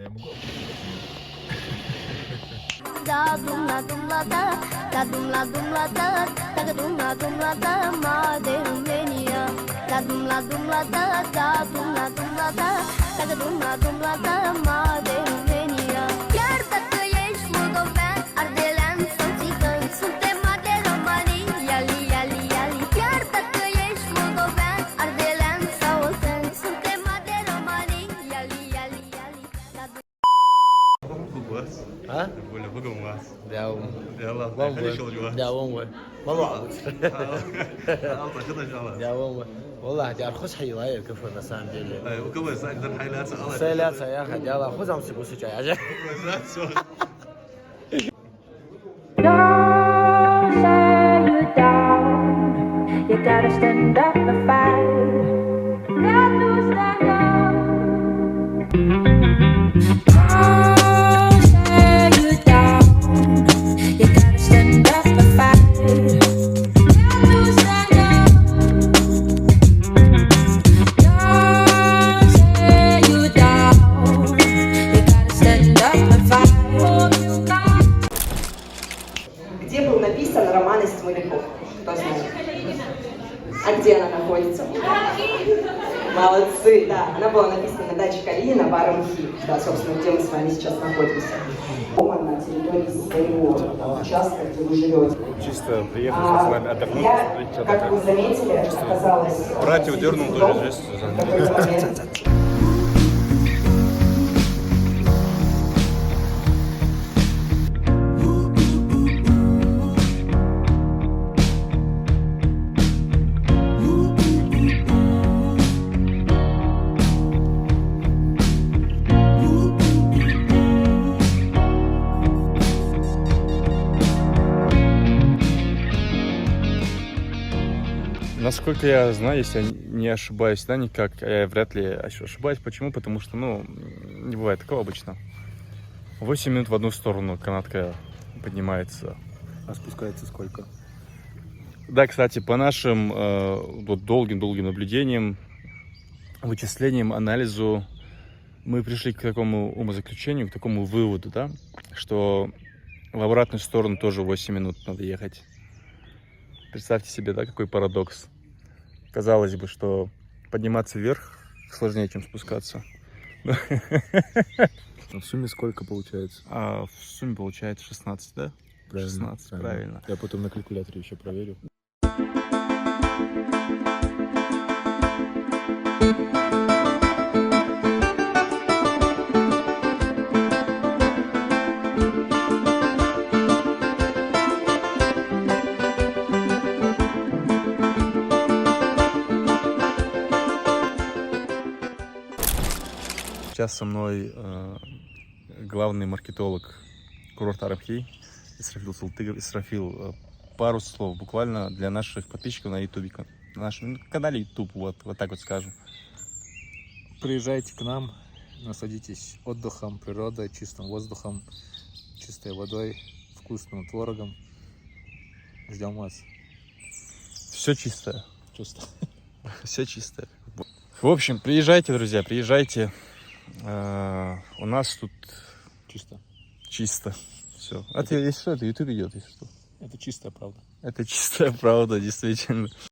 я могу опустить Da dumla dumla da, da dumla dumla da, da dumla dumla da, madem venia. Da dumla dumla da, da dumla dumla da, da dumla dumla da, madem venia. Iartă că ești moldovean, ardelean sau țigan, suntem de romani, yali yali yali. Iartă că ești moldovean, ardelean sau oltean, suntem de romani, yali yali yali. А? Более выгон у вас. Да, Я ладно, вам хорошо у вас. да, вам والله أعطى كده شغلة. да, вам والله دي أرخص حيوان كفر نسان دي وكمان أقدر حيلات الله. سيلات يا أخي يلا خذ أمسك وسجى يا جماعة Don't say you down. You gotta stand up and fight. Got to stand up. Don't say you down. You gotta stand up and fight. Got to stand up. Don't say you down. You gotta stand up and fight. Где был написан роман из Смоляков? Кто знает? А где она находится? Молодцы, да. Она была написана на даче Калинина, бар Мхи. Да, собственно, где мы с вами сейчас находимся. Дома на территории своего участка, где вы живете. Чисто приехал с вами отдохнуть. Я, как вы заметили, оказалась... Братья удернул тоже жесть. Насколько я знаю, если я не ошибаюсь, да, никак, я вряд ли ошибаюсь. Почему? Потому что, не бывает такого обычно. 8 минут в одну сторону канатка поднимается. А спускается сколько? Да, кстати, по нашим долгим наблюдениям, вычислениям, анализу, мы пришли к такому умозаключению, к такому выводу, да, что в обратную сторону тоже 8 минут надо ехать. Представьте себе, да, какой парадокс. Казалось бы, что подниматься вверх сложнее, чем спускаться. А в сумме сколько получается? А в сумме получается 16, да? Правильно, 16, правильно. Я потом на калькуляторе еще проверю. Сейчас со мной главный маркетолог курорта Арабхи Исрафил Султыгов. Исрафил, пару слов буквально для наших подписчиков на YouTube, на нашем канале YouTube, вот так вот скажем. Приезжайте к нам, насладитесь отдыхом, природой, чистым воздухом, чистой водой, вкусным творогом. Ждем вас. Все чистое. Чисто. Все чистое. В общем, приезжайте, друзья, приезжайте. У нас тут Чисто. чисто. Все. А ты, если что, это YouTube идет, если что. Это чистая правда. Это чистая правда, действительно.